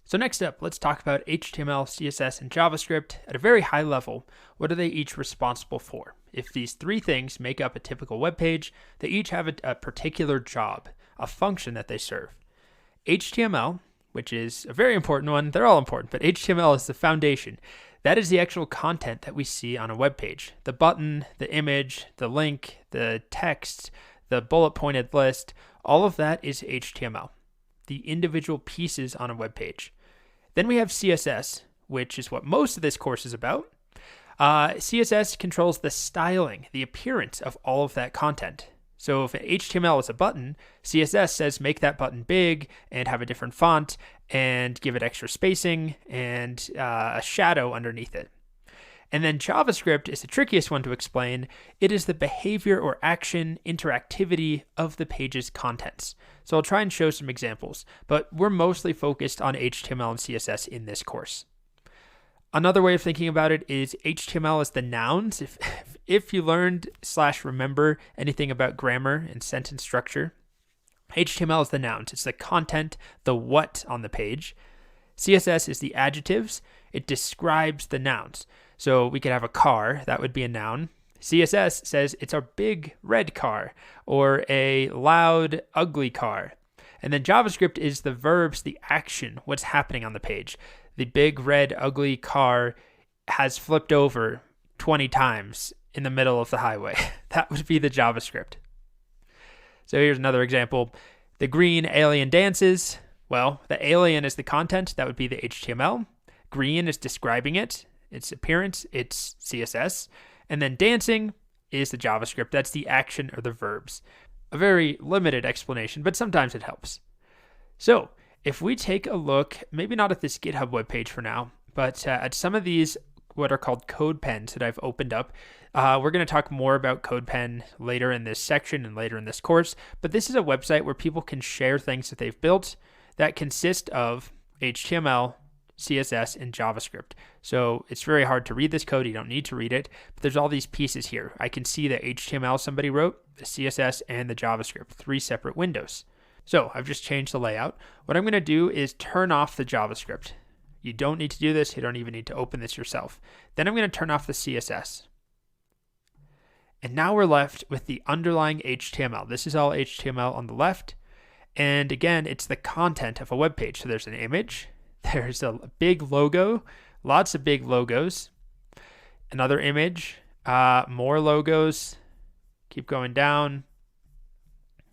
So next up, let's talk about HTML, CSS, and JavaScript at a very high level. What are they each responsible for? If these three things make up a typical web page, they each have a particular job, a function that they serve. HTML, which is a very important one, they're all important, but HTML is the foundation. That is the actual content that we see on a web page. The button, the image, the link, the text, the bullet pointed list, all of that is HTML, the individual pieces on a web page. Then we have CSS, which is what most of this course is about. CSS controls the styling, the appearance of all of that content. So if HTML is a button, CSS says make that button big and have a different font and give it extra spacing and a shadow underneath it. And then JavaScript is the trickiest one to explain. It is the behavior or action, interactivity of the page's contents. So I'll try and show some examples, but we're mostly focused on HTML and CSS in this course. Another way of thinking about it is HTML is the nouns. If you learned / remember anything about grammar and sentence structure, HTML is the nouns. It's the content, the what on the page. CSS is the adjectives. It describes the nouns. So we could have a car, that would be a noun. CSS says it's a big red car or a loud, ugly car. And then JavaScript is the verbs, the action, what's happening on the page. The big red ugly car has flipped over 20 times in the middle of the highway. That would be the JavaScript. So here's another example. The green alien dances. Well, the alien is the content. That would be the HTML. Green is describing it, its appearance. It's CSS. And then dancing is the JavaScript. That's the action or the verbs. A very limited explanation, but sometimes it helps. So if we take a look, maybe not at this GitHub webpage for now, but at some of these what are called CodePens that I've opened up. We're going to talk more about CodePen later in this section and later in this course, but this is a website where people can share things that they've built that consist of HTML, CSS, and JavaScript. So it's very hard to read this code. You don't need to read it, but there's all these pieces here. I can see the HTML somebody wrote, the CSS, and the JavaScript, 3 separate windows. So I've just changed the layout. What I'm going to do is turn off the JavaScript. You don't need to do this. You don't even need to open this yourself. Then I'm going to turn off the CSS. And now we're left with the underlying HTML. This is all HTML on the left. And again, it's the content of a web page. So there's an image. There's a big logo, lots of big logos. Another image, more logos. Keep going down.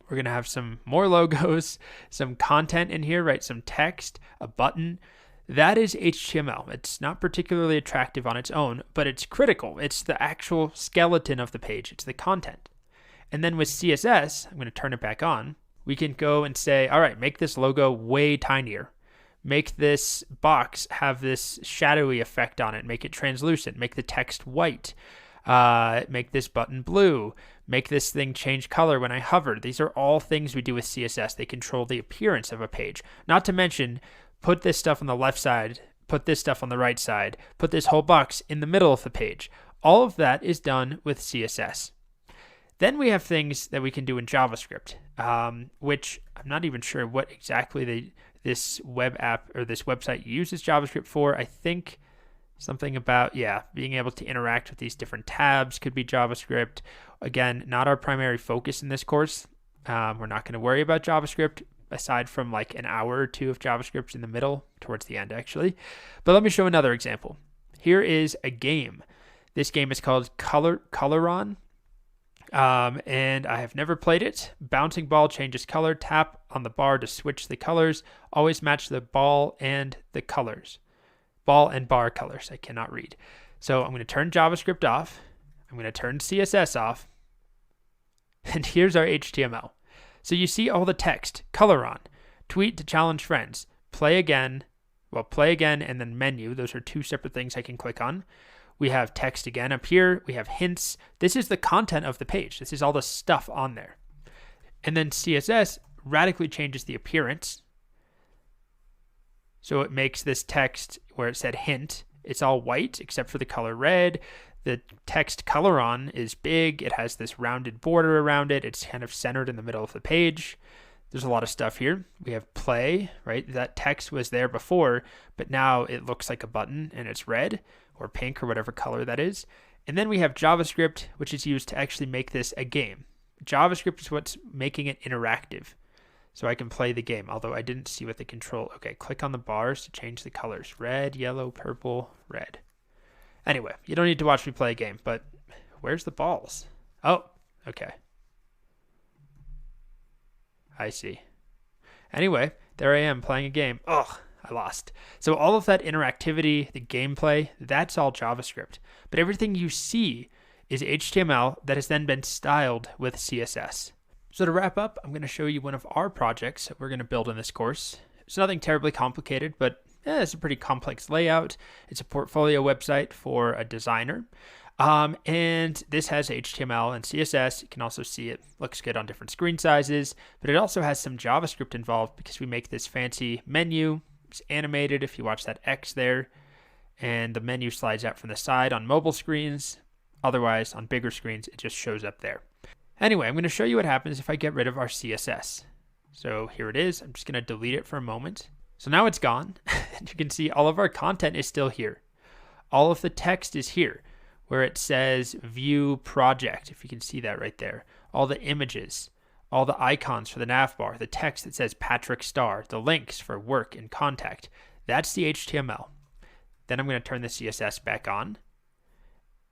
We're going to have some more logos, some content in here, right? Some text, a button. That is HTML. It's not particularly attractive on its own, but it's critical. It's the actual skeleton of the page. It's the content. And then with CSS, I'm going to turn it back on. We can go and say, all right, make this logo way tinier. Make this box have this shadowy effect on it. Make it translucent. Make the text white. Make this button blue. Make this thing change color when I hover. These are all things we do with CSS. They control the appearance of a page. Not to mention, put this stuff on the left side, put this stuff on the right side, put this whole box in the middle of the page. All of that is done with CSS. Then we have things that we can do in JavaScript, which I'm not even sure what exactly this web app or this website uses JavaScript for. I think something about, being able to interact with these different tabs could be JavaScript. Again, not our primary focus in this course. We're not going to worry about JavaScript aside from like an hour or two of JavaScript in the middle, towards the end actually. But let me show another example. Here is a game. This game is called Coloron. And I have never played it. Bouncing ball changes color. Tap on the bar to switch the colors. Always match the ball and the colors. Ball and bar colors. I cannot read. So I'm going to turn JavaScript off. I'm going to turn CSS off. And here's our HTML. So you see all the text. Coloron. Tweet to challenge friends. Play again. Well, play again and then menu. Those are 2 separate things I can click on. We have text again up here. We have hints. This is the content of the page. This is all the stuff on there. And then CSS radically changes the appearance. So it makes this text where it said hint, it's all white except for the color red. The text Coloron is big. It has this rounded border around it. It's kind of centered in the middle of the page. There's a lot of stuff here. We have play, right? That text was there before, but now it looks like a button and it's red or pink or whatever color that is. And then we have JavaScript, which is used to actually make this a game. JavaScript is what's making it interactive. So I can play the game, although I didn't see what the control. Okay, click on the bars to change the colors. Red, yellow, purple, red. Anyway, you don't need to watch me play a game, but where's the balls? Oh, okay. I see. Anyway, there I am playing a game. Ugh, I lost. So all of that interactivity, the gameplay, that's all JavaScript. But everything you see is HTML that has then been styled with CSS. So to wrap up, I'm going to show you one of our projects that we're going to build in this course. It's nothing terribly complicated, but it's a pretty complex layout. It's a portfolio website for a designer. And this has HTML and CSS. You can also see it looks good on different screen sizes, but it also has some JavaScript involved because we make this fancy menu. It's animated if you watch that X there, and the menu slides out from the side on mobile screens. Otherwise, on bigger screens, it just shows up there. Anyway, I'm going to show you what happens if I get rid of our CSS. So here it is. I'm just going to delete it for a moment. So now it's gone. And you can see all of our content is still here. All of the text is here, where it says view project, if you can see that right there. All the images, all the icons for the nav bar, the text that says Patrick Star, the links for work and contact. That's the HTML. Then I'm going to turn the CSS back on.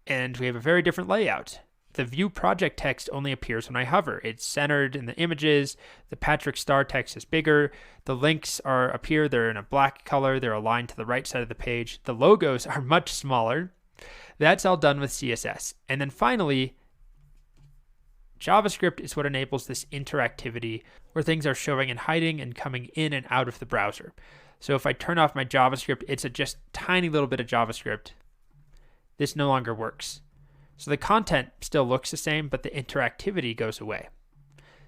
And we have a very different layout. The view project text only appears when I hover. It's centered in the images. The Patrick Star text is bigger. The links appear. They're in a black color. They're aligned to the right side of the page. The logos are much smaller. That's all done with CSS. And then finally, JavaScript is what enables this interactivity where things are showing and hiding and coming in and out of the browser. So if I turn off my JavaScript, it's a just tiny little bit of JavaScript. This no longer works. So the content still looks the same, but the interactivity goes away.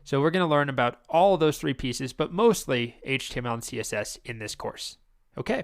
So we're going to learn about all of those three pieces, but mostly HTML and CSS in this course. Okay.